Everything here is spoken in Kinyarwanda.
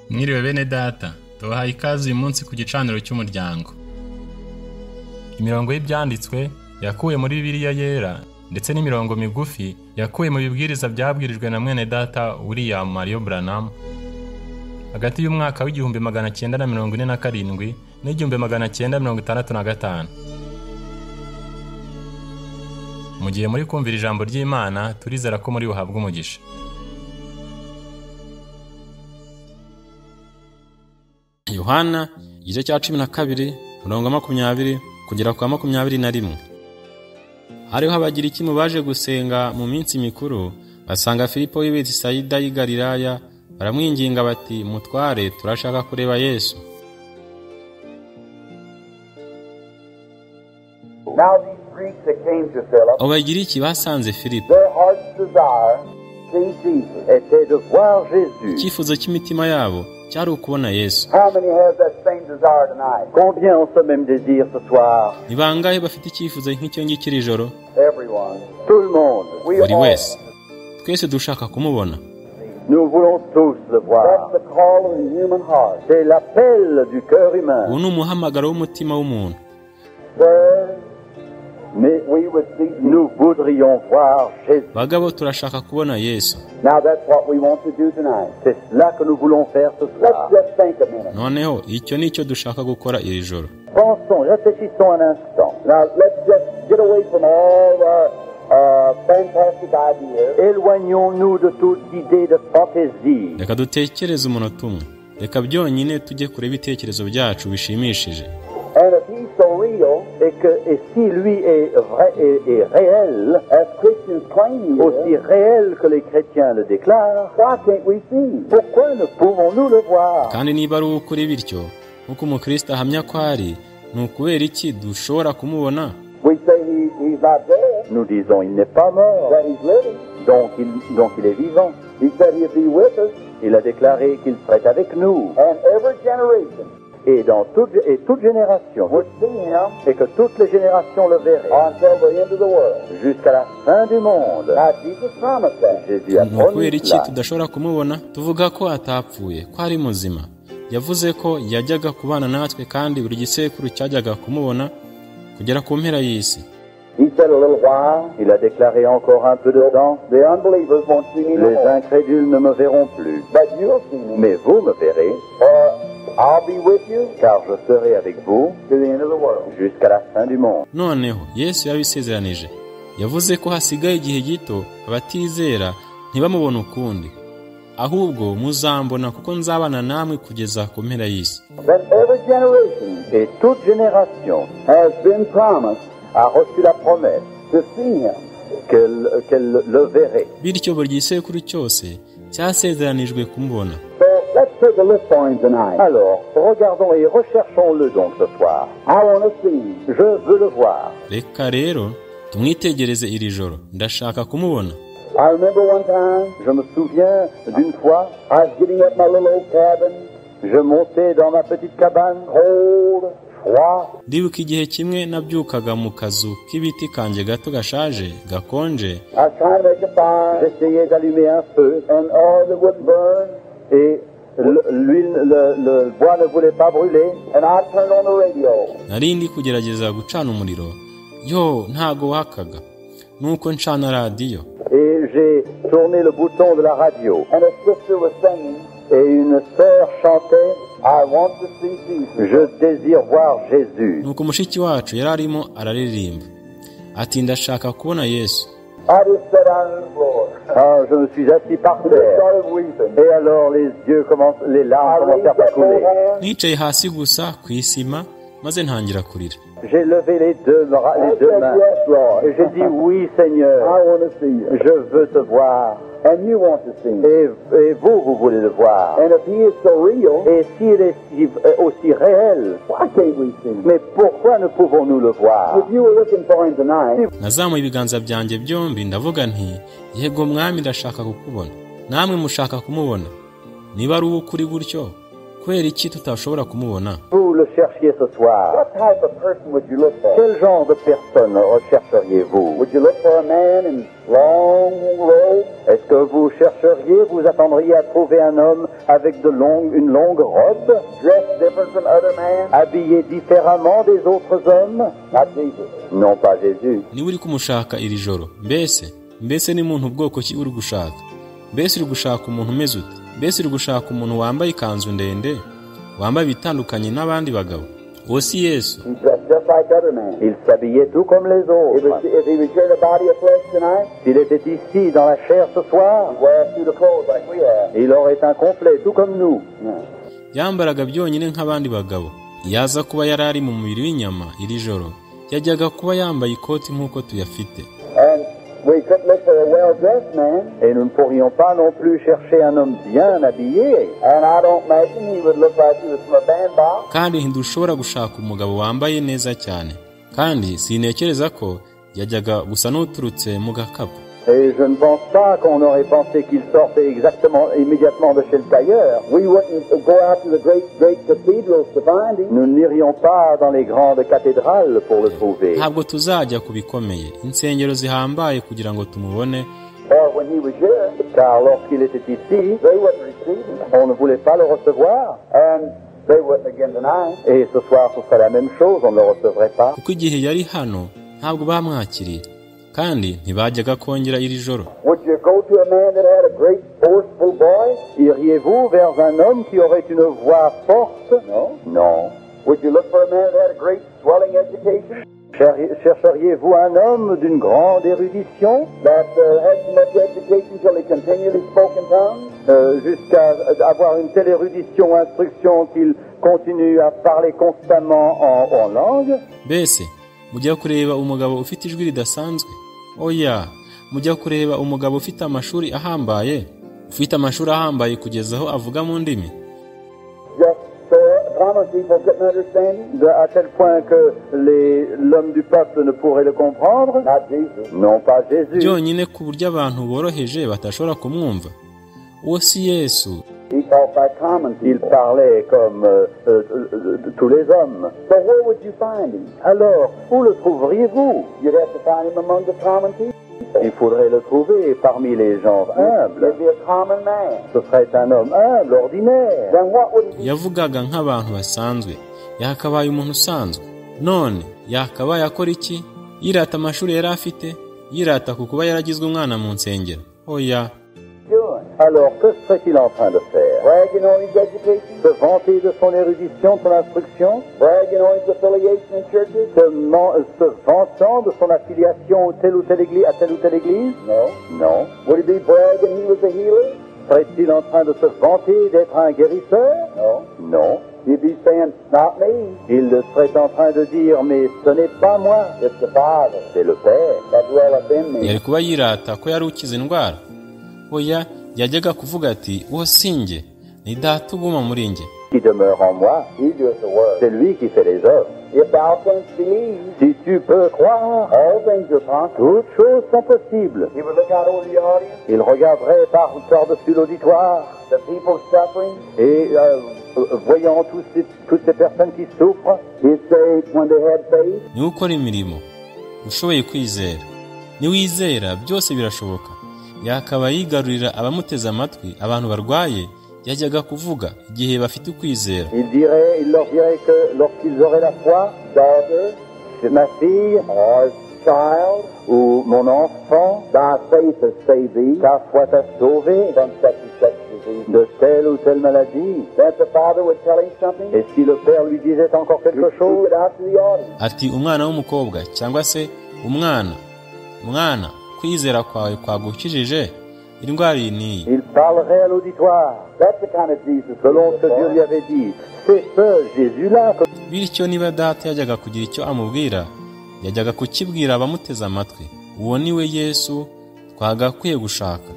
Mwiriwe bene data, tubahaye ikaze uyu munsi ku gicaniro cy'umuryango. Imirongo y'ibyanditswe yakuwe muri Bibiliya yera ndetse n'imirongo migufi yakuwe mu bibwiriza byabwirijwe na mwene data William Marion Branham hagati y'umwaka w'igihumbi 947 n'igihumbi 965. Mu gihe muri kumvira ijambo ry'Imana, turizera ko muri buhabwe umugisha. Yohana igice cya 12 murongo 20 kugera kwa 21. Hariho abagiriki mu baje gusenga mu minsi mikuru, basanga Filipo w'i Betsaida y'i Galilaya, baramwinginga bati, mutware, turashaka kureba Yesu. Now these Greeks that came to Philip, Abagiriki basanze Filipo, their heart's desire to see Jesus était de voir Jésus. icyifuzo cy'imitima yabo cyari ukubona Yesu. How many have that same desire tonight? Combien ont ce même désir ce soir? Ni bangahe bafite icyifuzo nk'icyo ngicyo iri joro? Everyone. Tout le monde. We Buri all. wese. Twese dushaka kumubona. Nous voulons tous le voir. That's the call of the human heart. C'est l'appel du cœur humain. Ubu ni umuhamagaro w'umutima w'umuntu. Mais we would see, nous voudrions voir Jésus. Bagabo, turashaka kubona Yesu. Now that's what we want to do tonight. C'est cela que nous voulons faire ce soir. Let's just think a minute. Noneho icyo nicyo dushaka gukora iri joro. Pensons, réfléchissons un instant. Now let's just get away from all our fantastic ideas. Éloignons-nous de toute idée de fantaisie. Reka dutekereze umunota umwe. Reka byonyine tujye kure ibitekerezo byacu bishimishije. And if he's so real, et si lui est vrai et réel, as Christians claim he is, aussi réel que les chrétiens le déclarent, why can't we see? Pourquoi ne pouvons-nous le voir? Kandi niba ari ukuri bityo, nk'uko umukristo ahamya ko ari, ni ukubera iki dushobora kumubona? We say he's not dead. Nous disons il n'est pas mort. That he's living. Donc il est vivant. He said he'd be with us. Il a déclaré qu'il serait avec nous. And every generation. Et toute génération, et que toutes les générations le verraient, until the end of the world, jusqu'à la fin du monde. Now, Jesus promised that. Jésus a promis cela. Tudashobora kumubona, tuvuga ko atapfuye, ko ari muzima. Yavuze ko yajyaga kubana natwe kandi buri gisekuru cyajyaga kumubona kugera ku mpera y'isi. He said a little while, il a déclaré encore un peu de temps, the unbelievers won't see me no more. Les incrédules ne me verront plus. But you'll see me. Mais vous me verrez. I'll be with you, car je serai avec vous to the end of the world, jusqu'à la fin du monde. Noneho Yesu yabisezeranije. Yavuze ko hasigaye igihe gito abatizera ntibamubona ukundi, ahubwo muzambona kuko nzabana namwe kugeza ku mpera y'isi. That every generation et toute génération has been promised, a reçu la promesse de see him, qu'elle le verrait. Bityo buri gisekuru cyose cyasezeranijwe kumubona. Let's take a look for him tonight. Alors, regardons et recherchons-le donc ce soir. I want to see him. Je veux le voir. Reka rero tumwitegereze iri joro, ndashaka kumubona. I remember one time, je me souviens d'une fois, I was getting up my little old cabin. Je montais dans ma petite cabane, cold, froid. Ndibuka igihe kimwe nabyukaga mu kazu k'ibiti kanje gato gashaje, gakonje. I was trying to make a fire. J'essayais d'allumer un feu, and all the wood burned. Et le bois ne voulait pas brûler, and I turned on the radio. Nari ndi kugerageza gucana umuriro, ntago wakaga, nuko ncana radio. Et j'ai tourné le bouton de la radio, and a sister was singing, et une sœur chantait, I want to see Jesus. Je désire voir Jésus. Nuko mushiki wacu yari arimo araririmba, ati ndashaka kubona Yesu. I just sat down on the floor. Je me suis assis par terre. Et alors les larmes commencèrent à couler. Nicaye hasi gusa ku isima maze ntangira kurira. J'ai levé les deux mains et j'ai dit oui Seigneur, je veux te voir. And you want to see him. Et vous voulez le voir. And if he is so real, et s'il est aussi réel, why can't we see him? Mais pourquoi ne pouvons-nous le voir? If you were looking for him tonight, nazamuye ibiganza byanjye byombi ndavuga nti, yego mwami ndashaka kukubona. Namwe mushaka kumubona. Niba ari ukuri gutyo, kwera iki tutashobora kumubona? Vous le cherchiez ce soir. What type of person would you look for? Quel genre de personne rechercheriez-vous? Would you look for a man in long robe? Est-ce que vous chercheriez sorciez, vous attendriez à trouver un homme avec une longue robe, dressed different from other men, habillé différemment des autres hommes? Not Jesus. Non, pas Jésus. niba uri kumushaka iri joro, mbese ni muntu bwoko ki uri gushaka? Mbese uri gushaka umuntu umeze ute? Mbese uri gushaka umuntu wambaye ikanzu ndende, wambaye bitandukanye n'abandi bagabo? Uwo si Yesu. Il s'habillait tout comme les autres. S'il était ici dans la chair ce soir, il aurait un complet tout comme nous. Yambaraga byonyine nk'abandi bagabo. Yaza kuba yarari mu mubiri w'inyama iri joro, yajyaga kuba yambaye ikoti nk'uko tuyafite. We couldn't look for a well-dressed man. Et nous ne pourrions pas non plus chercher un homme bien habillé. And I don't imagine he would look like he was from a bandbox. Kandi ntidushobora gushaka umugabo wambaye neza cyane. Kandi sinekereza ko yajyaga gusa n'uturutse mu gakapu. Et je ne pense pas qu'on aurait pensé qu'il sortait immédiatement de chez le tailleur. We wouldn't go out to the great cathedrals to find him. Nous n'irions pas dans les grandes cathédrales pour le trouver. Ntabwo tuzajya kubikomeye insengero zihambaye kugira ngo tumubone. Or when he was here, car lorsqu'il était ici, they wouldn't receive him. On ne voulait pas le recevoir. And they wouldn't again tonight. Et ce soir, ce serait la même chose, on ne le recevrait pas. Kuko igihe yari hano ntabwo bamwakiriye. Kandi ntibajyaga kongera iri joro. Would you go to a man that had a great forceful voice? Iriez-vous vers un homme qui aurait une voix forte? Non. Non. Would you look for a man that had a great swelling education? Chercheriez-vous un homme d'une grande érudition? That had so much education till he continually spoke in tongues? Jusqu'à avoir une telle érudition, instruction qu'il continue à parler constamment en langue? Mbese mujya kureba umugabo ufite ijwi ridasanzwe? Oya, mujya kureba umugabo ufite amashuri ahambaye, kugeza aho avuga mu ndimi. À tel point que l'homme du peuple ne pourrait le comprendre? Non, pas Jésus. Byonyine ku buryo abantu boroheje batashobora kumwumva. Uwo si Yesu. Il parlait comme tous les hommes. But where would you find him? Alors, où le trouveriez-vous? You'd have to find him among the common people. Il faudrait le trouver parmi les gens humbles. Ce serait un homme humble, ordinaire. Yavugaga nk'abantu basanzwe. Yakabaye umuntu usanzwe. None yakabaye akora iki? Yirata amashuri yari afite? Yirata ku kuba yaragizwe umwana mu nsengero? Oya. Alors, que serait-il en train de faire? Bragging on his education? Se vanter de son érudition, de son instruction? Bragging on his affiliation in churches? Se vantant de son affiliation à telle ou telle église? Non. Non. Would he be bragging he was a healer? Serait-il en train de se vanter d'être un guérisseur? Non. Non. He'd be saying, not me. Il serait en train de dire, mais ce n'est pas moi. It's the Father. C'est le Père. That dwelleth in me. Yari kuba yirata ko yari ukize indwara? Oya, yajyaga kuvuga ati, uwo sinjye, ni data uguma muri njye. Qui demeure en moi, c'est lui qui fait les œuvres. Si tu peux croire, toutes choses sont possibles. Il regarderait par-dessus l'auditoire et voyant toutes ces personnes qui souffrent, niwe ukora imirimo ushoboye kwizera. Niwizera byose birashoboka. Yakaba yigarurira abamuteze amatwi, abantu barwaye, yajyaga kuvuga igihe bafite ukwizera. Il leur dirait que lorsqu'ils auraient la foi, daughter, ma fille, or child, ou mon enfant, thy faith has saved thee, ta foi t'a sauvé de telle ou telle maladie. That the father would tell him something. Et si le père lui disait encore quelque chose, ati umwana w'umukobwa cyangwa se umwana kwizera kwawe kwagukijije indwara iyi niyi. Il parlerait à l'auditoire. That's the kind of Jesus, selon ce que Dieu lui avait dit. C'est ce Jésus-là. Bityo niba data yajyaga kugira icyo amubwira, yajyaga kukibwira abamuteze amatwi. Uwo niwe Yesu twagakwiye gushaka.